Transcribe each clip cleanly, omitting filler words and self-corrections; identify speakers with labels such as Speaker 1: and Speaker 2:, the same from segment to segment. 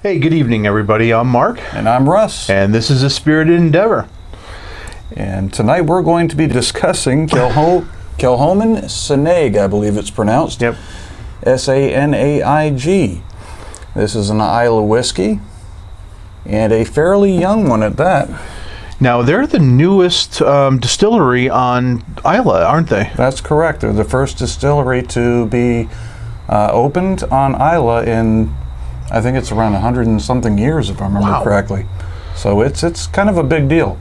Speaker 1: Hey, good evening, everybody. I'm Mark.
Speaker 2: And I'm Russ.
Speaker 1: And this is A Spirited Endeavor.
Speaker 2: And tonight we're going to be discussing Kilchoman Sanaig, I believe it's pronounced.
Speaker 1: Yep.
Speaker 2: S-A-N-A-I-G. This is an Islay whiskey, and a fairly young one at that.
Speaker 1: Now, they're the newest distillery on Islay, aren't they?
Speaker 2: That's correct. They're the first distillery to be opened on Islay in, I think it's around 100 and something years, if I remember correctly. So it's kind of a big deal.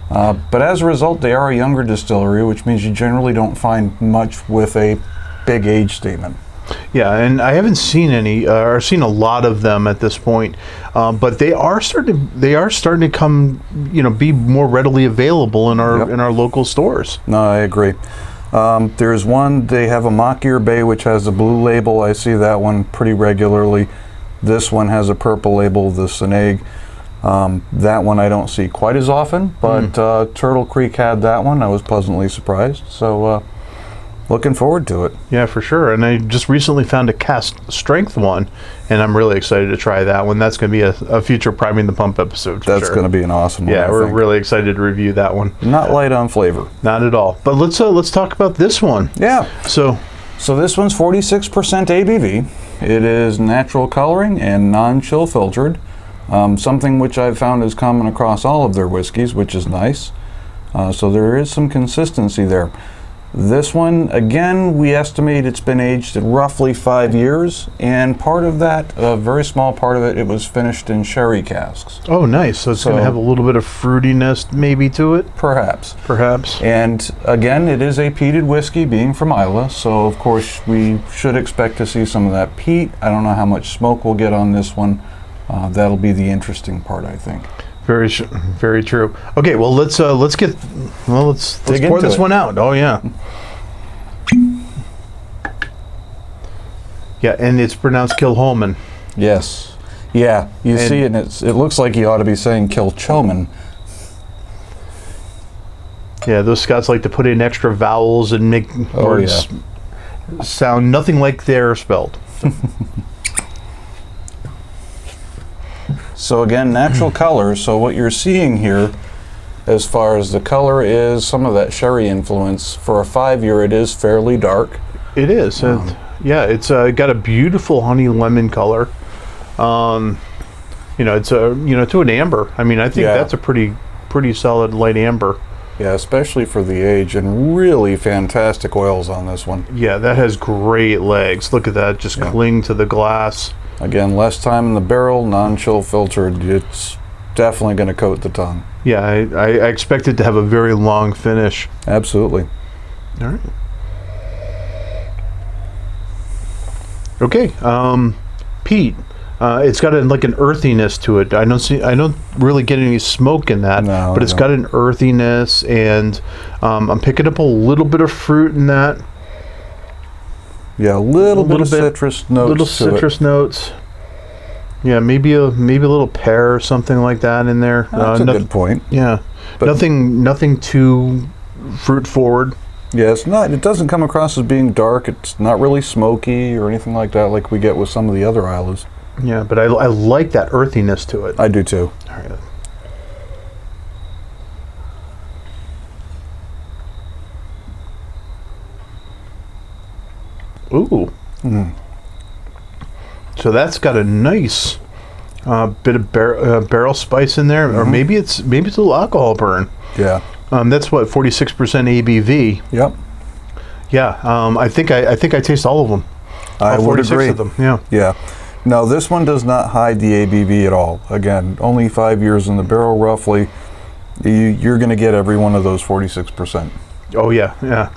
Speaker 2: But as a result, they are a younger distillery, which means you generally don't find much with a big age statement.
Speaker 1: Yeah, and I haven't seen any, or seen a lot of them at this point, but they are starting to come, be more readily available in our in our local stores.
Speaker 2: No, I agree. There's one, they have a Machir Bay, which has a blue label. I see that one pretty regularly. This one has a purple label, the Sanaig. That one I don't see quite as often, but Turtle Creek had that one. I was pleasantly surprised. So looking forward to it.
Speaker 1: Yeah, for sure. And I just recently found a cask strength one, and I'm really excited to try that one. That's going to be a future Priming the Pump episode.
Speaker 2: That's going to be an awesome one.
Speaker 1: Yeah, we're really excited to review that one.
Speaker 2: Not light on flavor.
Speaker 1: Not at all. But let's talk about this one.
Speaker 2: Yeah.
Speaker 1: So
Speaker 2: this one's 46% ABV. It is natural coloring and non-chill filtered. Something which I've found is common across all of their whiskeys, which is nice. So there is some consistency there. This one, again, we estimate it's been aged at roughly 5 years, and part of that, a very small part of it, it was finished in sherry casks.
Speaker 1: Oh, nice. So it's going to have a little bit of fruitiness maybe to it?
Speaker 2: Perhaps.
Speaker 1: Perhaps.
Speaker 2: And again, it is a peated whiskey, being from Islay, so of course we should expect to see some of that peat. I don't know how much smoke we'll get on this one. That'll be the interesting part, I think.
Speaker 1: Very true. Okay, well let's pour this one out. Oh yeah. Yeah, and it's pronounced Kilchoman.
Speaker 2: Yes. Yeah, you see it, and it looks like you ought to be saying Kilchoman.
Speaker 1: Yeah, those Scots like to put in extra vowels and make words sound nothing like they're spelled.
Speaker 2: So again, natural color. So what you're seeing here, as far as the color, is some of that sherry influence. For a 5-year, it is fairly dark.
Speaker 1: It is. Yeah, it's got a beautiful honey lemon color. It's to an amber. I mean, I think that's a pretty solid light amber.
Speaker 2: Yeah, especially for the age, and really fantastic oils on this one.
Speaker 1: Yeah, that has great legs. Look at that, just cling to the glass.
Speaker 2: Again, less time in the barrel, non-chill filtered. It's definitely going to coat the tongue.
Speaker 1: Yeah, I expect it to have a very long finish.
Speaker 2: Absolutely.
Speaker 1: All right. Okay, peat. It's got like an earthiness to it. I don't really get any smoke in that, but it's got an earthiness, and I'm picking up a little bit of fruit in that.
Speaker 2: Yeah, a little bit of citrus notes.
Speaker 1: Little citrus notes. Yeah, maybe a little pear or something like that in there.
Speaker 2: That's a good point.
Speaker 1: Yeah, but nothing too fruit forward.
Speaker 2: Yeah, it's not. It doesn't come across as being dark. It's not really smoky or anything like that, like we get with some of the other Islas.
Speaker 1: Yeah, but I like that earthiness to it.
Speaker 2: I do too.
Speaker 1: All right. Ooh. So that's got a nice bit of barrel spice in there, or maybe it's a little alcohol burn.
Speaker 2: Yeah.
Speaker 1: That's what, 46% ABV.
Speaker 2: Yep.
Speaker 1: Yeah. I think I taste all of them.
Speaker 2: I would agree.
Speaker 1: Of them. Yeah.
Speaker 2: Yeah. No, this one does not hide the ABV at all. Again, only 5 years in the barrel, roughly. You're going to get every one of those 46%.
Speaker 1: Oh yeah. Yeah.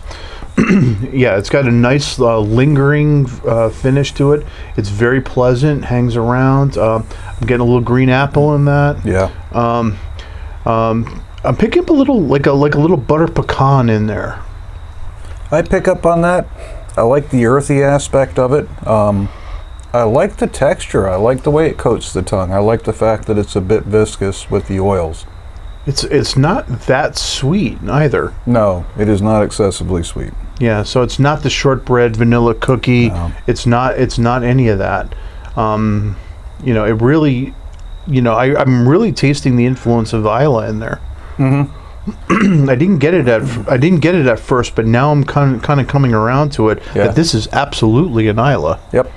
Speaker 1: Yeah, it's got a nice lingering finish to it. It's very pleasant, hangs around. I'm getting a little green apple in that.
Speaker 2: Yeah.
Speaker 1: I'm picking up a little like a little butter pecan in there.
Speaker 2: I pick up on that. I like the earthy aspect of it. I like the texture. I like the way it coats the tongue. I like the fact that it's a bit viscous with the oils.
Speaker 1: It's not that sweet either.
Speaker 2: No, it is not excessively sweet.
Speaker 1: Yeah, so it's not the shortbread vanilla cookie. No. It's not any of that. You know, it really, you know, I'm really tasting the influence of Islay in there. I didn't get it at first, but now I'm kind of coming around to it that this is absolutely an Islay.
Speaker 2: Yep.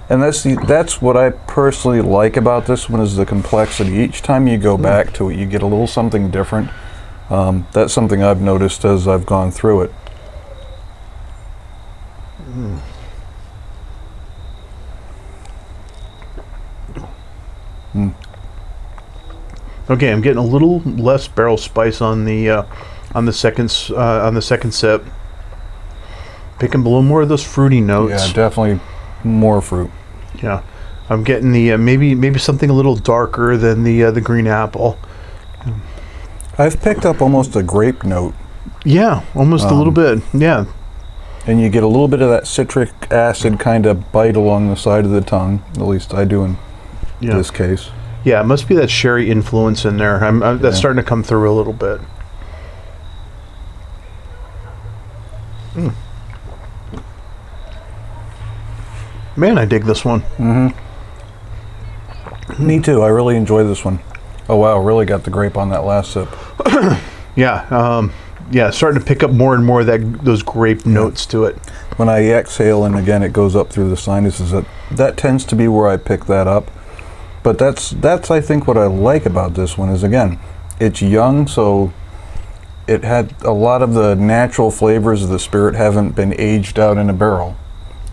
Speaker 2: And that's what I personally like about this one, is the complexity. Each time you go back to it, you get a little something different. That's something I've noticed as I've gone through it.
Speaker 1: Okay, I'm getting a little less barrel spice on the second sip. Picking a little more of those fruity notes.
Speaker 2: Yeah, definitely more fruit.
Speaker 1: Yeah, I'm getting the maybe something a little darker than the green apple.
Speaker 2: I've picked up almost a grape note.
Speaker 1: Yeah, almost a little bit. Yeah.
Speaker 2: And you get a little bit of that citric acid kind of bite along the side of the tongue. At least I do in this case.
Speaker 1: Yeah, it must be that sherry influence in there. That's starting to come through a little bit. Man, I dig this one.
Speaker 2: Me too. I really enjoy this one. Oh wow, really got the grape on that last sip.
Speaker 1: Yeah, starting to pick up more and more of those grape notes to it.
Speaker 2: When I exhale, and again it goes up through the sinuses, that tends to be where I pick that up. But that's I think what I like about this one is, again, it's young, so it had a lot of the natural flavors of the spirit haven't been aged out in a barrel.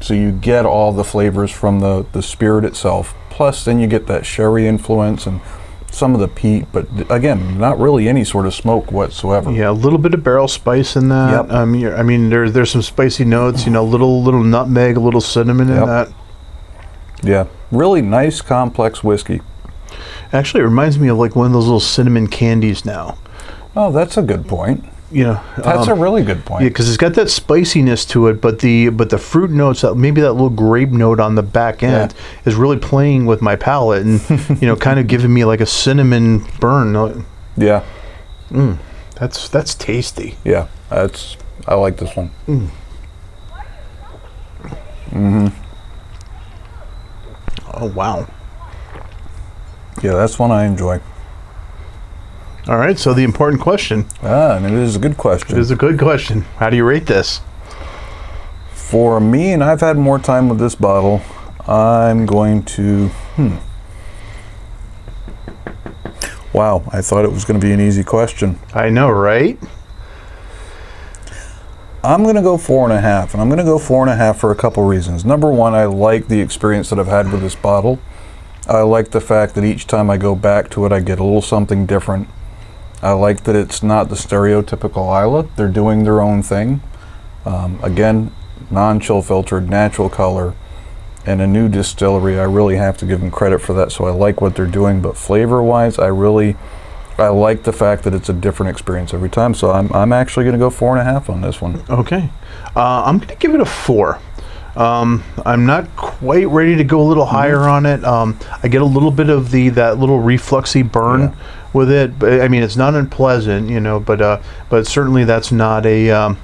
Speaker 2: So you get all the flavors from the spirit itself. Plus then you get that sherry influence and some of the peat, but again, not really any sort of smoke whatsoever.
Speaker 1: Yeah, a little bit of barrel spice in that.
Speaker 2: Yep.
Speaker 1: I mean, there's some spicy notes, you know, little nutmeg, a little cinnamon in that.
Speaker 2: Yeah, really nice, complex whiskey.
Speaker 1: Actually, it reminds me of like one of those little cinnamon candies now.
Speaker 2: Oh, that's a good point.
Speaker 1: You know,
Speaker 2: that's a really good point.
Speaker 1: Yeah, because it's got that spiciness to it, but the fruit notes, maybe that little grape note on the back end, is really playing with my palate and you know, kind of giving me like a cinnamon burn.
Speaker 2: Yeah.
Speaker 1: That's tasty.
Speaker 2: Yeah, I like this one.
Speaker 1: Oh wow.
Speaker 2: Yeah, that's one I enjoy.
Speaker 1: All right, so the important question.
Speaker 2: And it is a good question.
Speaker 1: It is a good question. How do you rate this?
Speaker 2: For me, and I've had more time with this bottle, I'm going to... Wow, I thought it was going to be an easy question.
Speaker 1: I know, right?
Speaker 2: I'm going to go 4.5, and I'm going to go 4.5 for a couple reasons. Number one, I like the experience that I've had with this bottle. I like the fact that each time I go back to it, I get a little something different. I like that it's not the stereotypical Islay. They're doing their own thing. Again, non-chill filtered, natural color, and a new distillery. I really have to give them credit for that, so I like what they're doing. But flavor-wise, I like the fact that it's a different experience every time. So I'm actually going to go 4.5 on this one.
Speaker 1: Okay. I'm going to give it a 4. I'm not quite ready to go a little higher on it. I get a little bit of that little refluxy burn with it. But, I mean, it's not unpleasant, you know, but certainly that's not a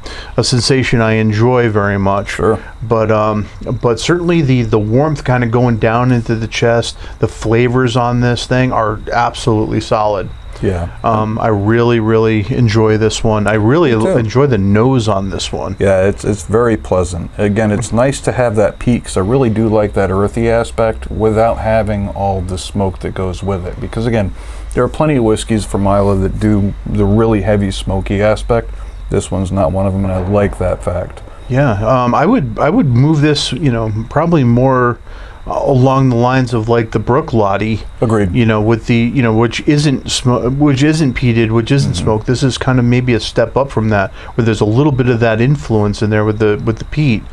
Speaker 1: sensation I enjoy very much.
Speaker 2: Sure.
Speaker 1: But certainly the warmth kind of going down into the chest, the flavors on this thing are absolutely solid.
Speaker 2: Yeah.
Speaker 1: I really, really enjoy this one. I really enjoy the nose on this one.
Speaker 2: Yeah, it's very pleasant. Again, it's nice to have that peat, because I really do like that earthy aspect without having all the smoke that goes with it. Because again, there are plenty of whiskeys from Islay that do the really heavy smoky aspect. This one's not one of them, and I like that fact.
Speaker 1: Yeah, I would move this, you know, probably more along the lines of like the Brook Lottie.
Speaker 2: Agreed.
Speaker 1: You know, with the, you know, which isn't peated, which isn't smoked. This is kind of maybe a step up from that, where there's a little bit of that influence in there with the peat.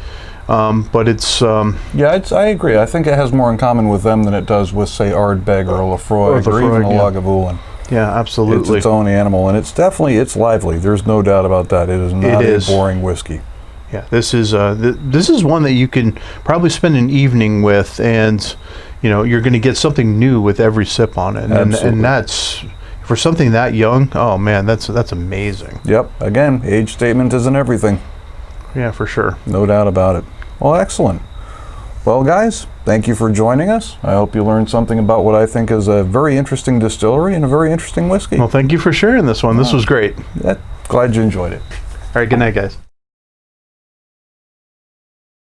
Speaker 1: But it's
Speaker 2: yeah, I agree. I think it has more in common with them than it does with, say, Ardbeg or Lafroy or even a Lagavulin.
Speaker 1: Yeah, absolutely.
Speaker 2: It's its own animal, and it's lively. There's no doubt about that. It is not a boring whiskey.
Speaker 1: Yeah, this is one that you can probably spend an evening with, and you know, you're going to get something new with every sip on it, and that's, for something that young. Oh man, that's amazing.
Speaker 2: Yep. Again, age statement isn't everything.
Speaker 1: Yeah, for sure.
Speaker 2: No doubt about it. Well, excellent. Well, guys, thank you for joining us. I hope you learned something about what I think is a very interesting distillery and a very interesting whiskey.
Speaker 1: Well, thank you for sharing this one. This was great.
Speaker 2: Glad you enjoyed it.
Speaker 1: All right, good night, guys.